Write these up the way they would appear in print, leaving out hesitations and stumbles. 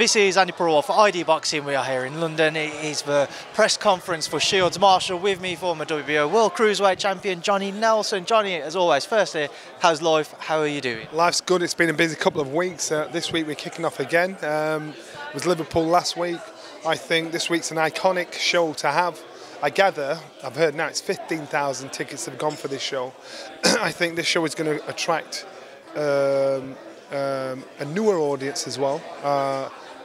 This is Andi Purewal for ID Boxing. We are here in London. It is the press conference for Shields Marshall. With me, former WBO World Cruiserweight Champion Johnny Nelson. Johnny, as always, firstly, how's life? How are you doing? Life's good. It's been a busy couple of weeks. This week we're kicking off again. It was Liverpool last week. I think this week's an iconic show to have. I gather, I've heard now it's 15,000 tickets have gone for this show. I think this show is going to attract a newer audience as well,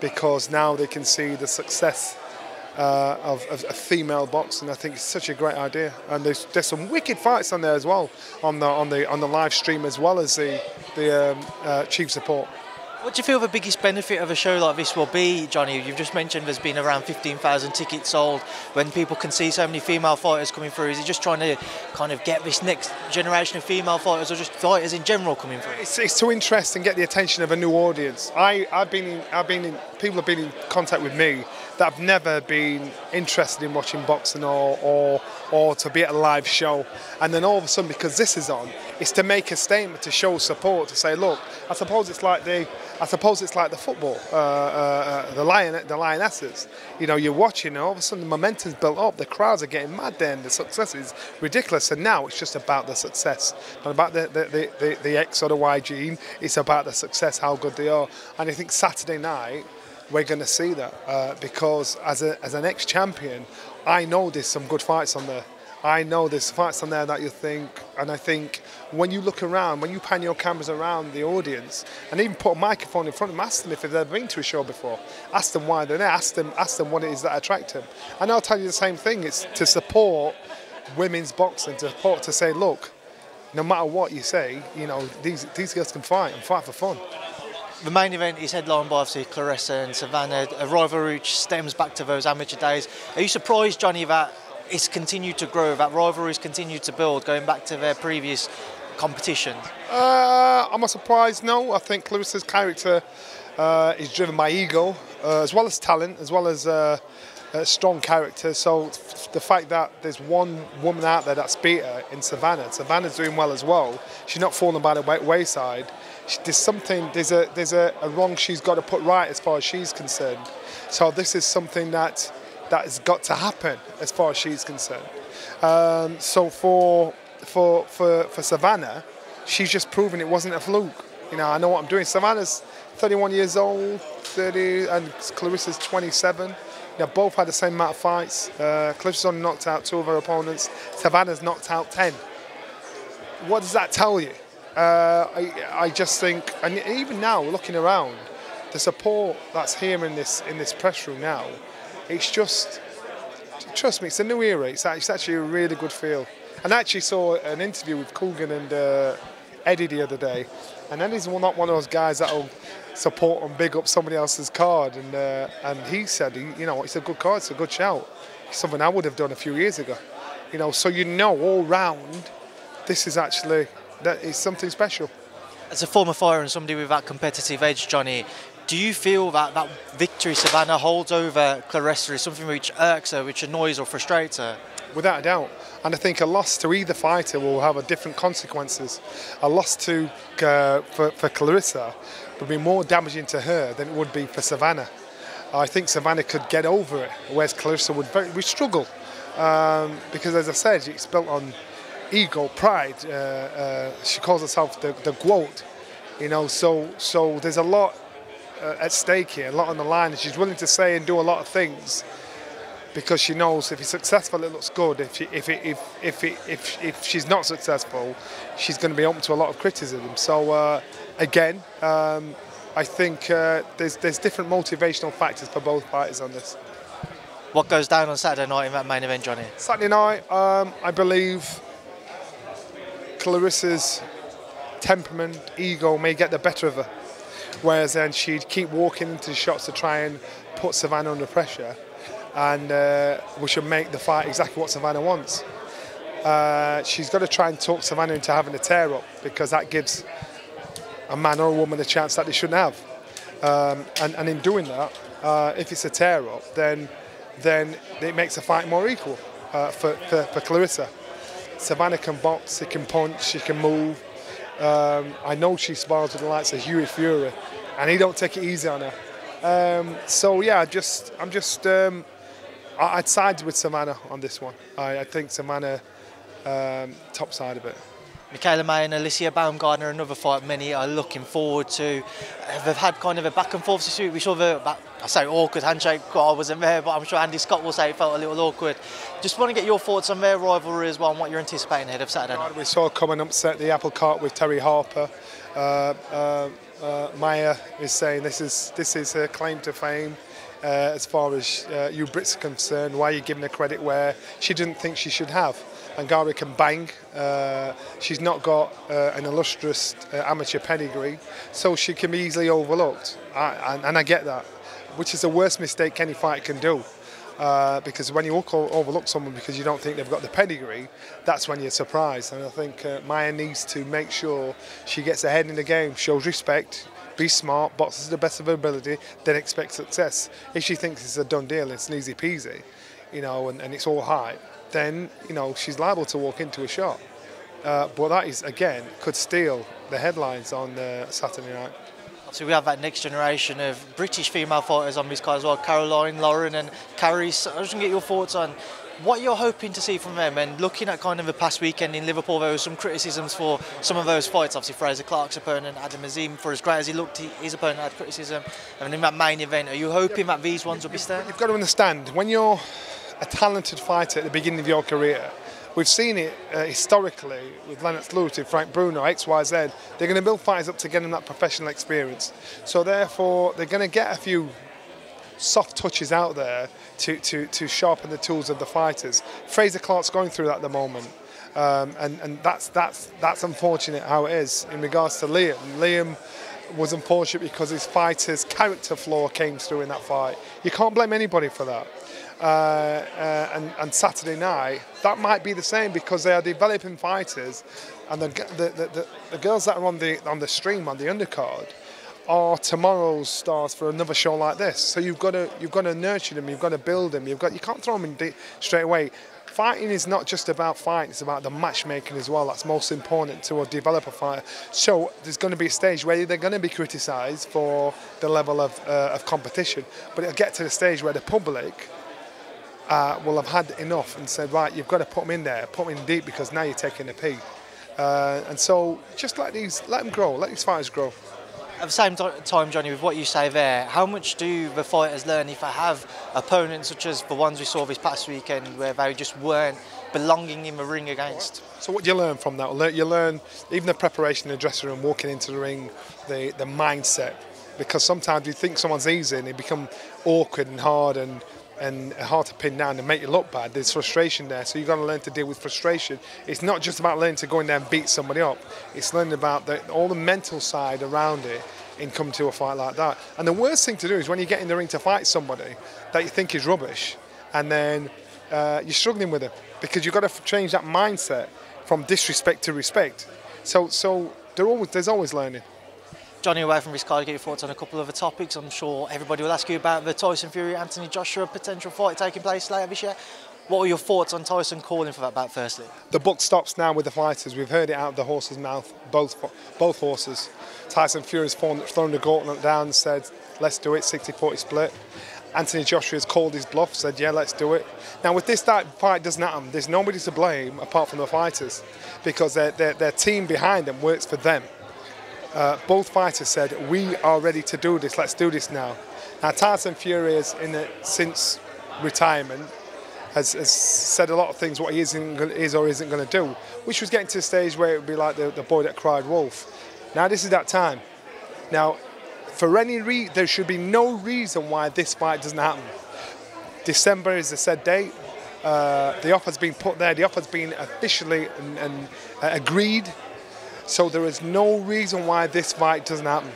because now they can see the success of female boxing. I think it's such a great idea, and there's some wicked fights on there as well on the live stream, as well as the chief support. What do you feel the biggest benefit of a show like this will be, Johnny? You've just mentioned there's been around 15,000 tickets sold. When people can see so many female fighters coming through, is it just trying to kind of get this next generation of female fighters, or just fighters in general coming through? It's to interest and get the attention of a new audience. People have been in contact with me that have never been interested in watching boxing or to be at a live show, and then all of a sudden, because this is on, it's to make a statement, to show support, to say, look, I suppose it's like the football, the Lionesses. You know, you're watching, and all of a sudden the momentum's built up, the crowds are getting mad then, the success is ridiculous, and now it's just about the success, not about the X or the Y gene, it's about the success, how good they are. And I think Saturday night, we're going to see that, because as an ex-champion, I know there's some good fights on there. I know there's fights on there that you think, and I think when you look around, when you pan your cameras around the audience, and even put a microphone in front of them, ask them if they've ever been to a show before, ask them why they're there, ask them what it is that attracts them. And I'll tell you the same thing, it's to support women's boxing, to say, look, no matter what you say, you know, these girls can fight and fight for fun. The main event is headlined by obviously Clarissa and Savannah, a rivalry which stems back to those amateur days. Are you surprised, Johnny, that it's continued to grow, that rivalries continue to build, going back to their previous competitions? I'm not surprised, no. I think Clarissa's character is driven by ego, as well as talent, as well as a strong character. So the fact that there's one woman out there that's beat her in Savannah, Savannah's doing well as well. She's not falling by the wayside. There's a wrong she's got to put right as far as she's concerned. So this is something that has got to happen as far as she's concerned. So for Savannah, she's just proven it wasn't a fluke. You know, I know what I'm doing. Savannah's 31 years old, 30, and Clarissa's 27. They both had the same amount of fights. Clarissa's only knocked out 2 of her opponents. Savannah's knocked out 10. What does that tell you? I just think, and even now, looking around, the support that's here in this press room now, it's just, trust me, it's a new era. It's actually a really good feel. And I actually saw an interview with Coogan and Eddie the other day, and Eddie's not one of those guys that'll support and big up somebody else's card. And he said, you know, it's a good card, it's a good shout. It's something I would have done a few years ago. You know, so you know, all round, this is actually, that is something special. As a former fighter and somebody with that competitive edge, Johnny, do you feel that victory Savannah holds over Clarissa is something which irks her, which annoys or frustrates her? Without a doubt. And I think a loss to either fighter will have different consequences. A loss for Clarissa would be more damaging to her than it would be for Savannah. I think Savannah could get over it, whereas Clarissa would struggle. Because, as I said, it's built on ego, pride. She calls herself the GWOAT. You know, so there's a lot at stake here, a lot on the line, and she's willing to say and do a lot of things because she knows if he's successful, it looks good. If she's not successful, she's going to be open to a lot of criticism. So again, I think there's different motivational factors for both fighters on this. What goes down on Saturday night in that main event, Johnny? Saturday night, I believe Clarissa's temperament, ego may get the better of her, whereas then she'd keep walking into the shots to try and put Savannah under pressure, and we should make the fight exactly what Savannah wants. She's got to try and talk Savannah into having a tear-up, because that gives a man or a woman a chance that they shouldn't have. And in doing that, if it's a tear-up, then it makes the fight more equal for Clarissa. Savannah can box, she can punch, she can move. I know she spars with the likes of Hughie Fury, and he don't take it easy on her. So yeah, I'd side with Savannah on this one. I think Savannah top side of it. Michaela Mayer and Mayer-Baumgardner, another fight many are looking forward to. They've had kind of a back and forth this week. We saw I say awkward handshake, I wasn't there, but I'm sure Andy Scott will say it felt a little awkward. Just want to get your thoughts on their rivalry as well and what you're anticipating ahead of Saturday night. We saw come and upset the apple cart with Terry Harper. Mayer is saying this is her claim to fame. As far as you Brits are concerned, why are you giving her credit where she didn't think she should have? Angara can bang. She's not got an illustrious amateur pedigree, so she can be easily overlooked. And I get that, which is the worst mistake any fighter can do. Because when you overlook someone because you don't think they've got the pedigree, that's when you're surprised. And I think Mayer needs to make sure she gets ahead in the game, shows respect, be smart, boxes to the best of her ability, then expect success. If she thinks it's a done deal, it's an easy peasy, and it's all hype, then she's liable to walk into a shot. But that is, again, could steal the headlines on Saturday night. So we have that next generation of British female fighters on this card as well, Caroline, Lauren and Carrie. So I just want to get your thoughts on what you're hoping to see from them. And looking at kind of the past weekend in Liverpool, there were some criticisms for some of those fights. Obviously Fraser Clark's opponent, Adam Azim, for as great as he looked, his opponent had criticism. And in that main event, are you hoping that these ones will be staying? You've got to understand, when you're a talented fighter at the beginning of your career, we've seen it historically with Lennox Lewis, with Frank Bruno, XYZ. They're going to build fighters up to get them that professional experience. So therefore, they're going to get a few soft touches out there to sharpen the tools of the fighters. Fraser Clark's going through that at the moment. And that's unfortunate how it is. In regards to Liam, Liam was unfortunate because his fighter's character flaw came through in that fight. You can't blame anybody for that. And Saturday night, that might be the same because they are developing fighters, and the girls that are on the stream, on the undercard, are tomorrow's stars for another show like this. So you've got to nurture them, you've got to build them, you can't throw them in straight away. Fighting is not just about fighting, it's about the matchmaking as well. That's most important to a developer fighter. So there's going to be a stage where they're going to be criticised for the level of competition, but it'll get to the stage where the public will have had enough and said, right, you've got to put them in there, put them in deep because now you're taking a pee. And so just let them grow, let these fighters grow. At the same time, Johnny, with what you say there, how much do the fighters learn if they have opponents such as the ones we saw this past weekend where they just weren't belonging in the ring against? So what do you learn from that? You learn even the preparation in the dressing room, walking into the ring, the mindset. Because sometimes you think someone's easy and they become awkward and hard and hard to pin down and make you look bad. There's frustration there, so you've got to learn to deal with frustration. It's not just about learning to go in there and beat somebody up. It's learning about all the mental side around it in coming to a fight like that. And the worst thing to do is when you get in the ring to fight somebody that you think is rubbish, and then you're struggling with it because you've got to change that mindset from disrespect to respect. So there's always learning. Johnny, away from this card, get your thoughts on a couple of other topics. I'm sure everybody will ask you about the Tyson Fury Anthony Joshua potential fight taking place later this year. What are your thoughts on Tyson calling for that bout firstly? The buck stops now with the fighters. We've heard it out of the horse's mouth, both horses. Tyson Fury's thrown the gauntlet down and said, let's do it, 60-40 split. Anthony Joshua has called his bluff, said, yeah, let's do it. Now, with this fight doesn't happen, there's nobody to blame apart from the fighters because their team behind them works for them. Both fighters said, we are ready to do this, let's do this now. Now, Tyson Fury since retirement has said a lot of things what he is or isn't going to do, which was getting to the stage where it would be like the boy that cried wolf. Now, this is that time. Now, for any reason, there should be no reason why this fight doesn't happen. December is the said date. The offer's been put there, the offer's been officially and agreed. So there is no reason why this fight doesn't happen.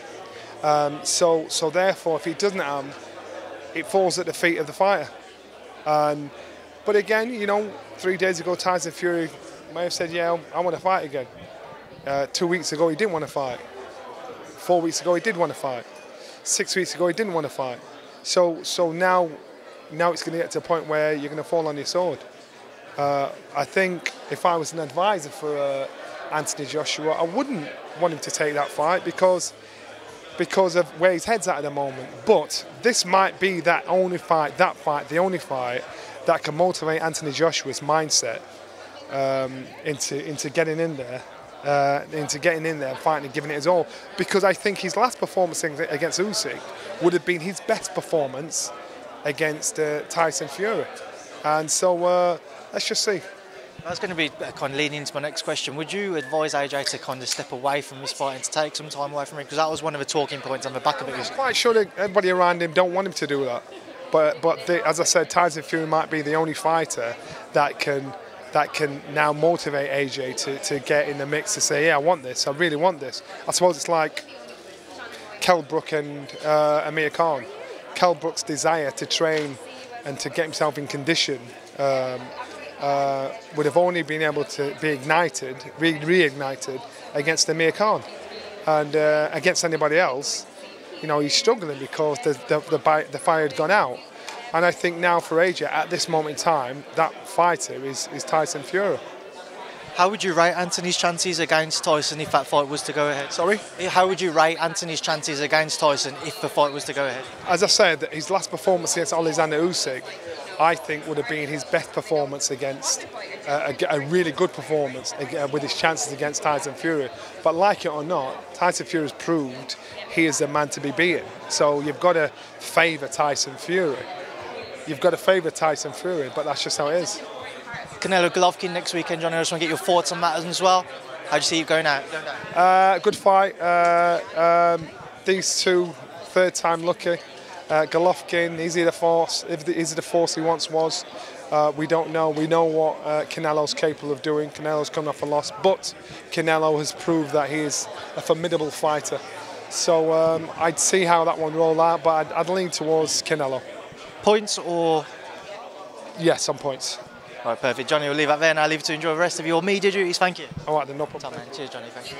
So therefore, if it doesn't happen, it falls at the feet of the fighter. But again, 3 days ago, Tyson Fury may have said, yeah, I want to fight again. 2 weeks ago, he didn't want to fight. 4 weeks ago, he did want to fight. 6 weeks ago, he didn't want to fight. So now it's going to get to a point where you're going to fall on your sword. I think if I was an advisor for Anthony Joshua, I wouldn't want him to take that fight because because of where his head's at the moment. But this might be the only fight that can motivate Anthony Joshua's mindset into getting in there. Fighting and giving it his all, because I think his last performance against Usyk would have been his best performance against Tyson Fury, and so let's just see. That's going to be kind of leading into my next question. Would you advise AJ to kind of step away from this fight and to take some time away from it? Because that was one of the talking points on the back of it. I'm quite sure that everybody around him don't want him to do that, but as I said, Tyson Fury might be the only fighter that can now motivate AJ to get in the mix, to say, yeah, I want this, I really want this. I suppose it's like Kell Brook and Amir Khan. Kell Brook's desire to train and to get himself in condition would have only been able to be reignited against Amir Khan. And against anybody else, you know, he's struggling because the fire had gone out. And I think now for AJ, at this moment in time, that fighter is Tyson Fury. How would you rate Anthony's chances against Tyson if that fight was to go ahead? Sorry? How would you rate Anthony's chances against Tyson if the fight was to go ahead? As I said, his last performance against Alexander Usyk, I think would have been his best performance against, a really good performance with his chances against Tyson Fury. But like it or not, Tyson Fury has proved he is the man to be beaten. So you've got to favour Tyson Fury. You've got to favour Tyson Fury, but that's just how it is. Canelo Golovkin next weekend, Johnny. I just want to get your thoughts on that as well. How do you see it going out? Good fight. These two, third time lucky. Golovkin, is he the force? Is he the force he once was? We don't know. We know what Canelo's capable of doing. Canelo's coming off a loss, but Canelo has proved that he is a formidable fighter. So I'd see how that one roll out, but I'd lean towards Canelo. Points or? Yes, on points. All right, perfect. Johnny, we'll leave that there and I'll leave you to enjoy the rest of your media duties. Thank you. All right, then, no problem. Cheers, Johnny. Thank you.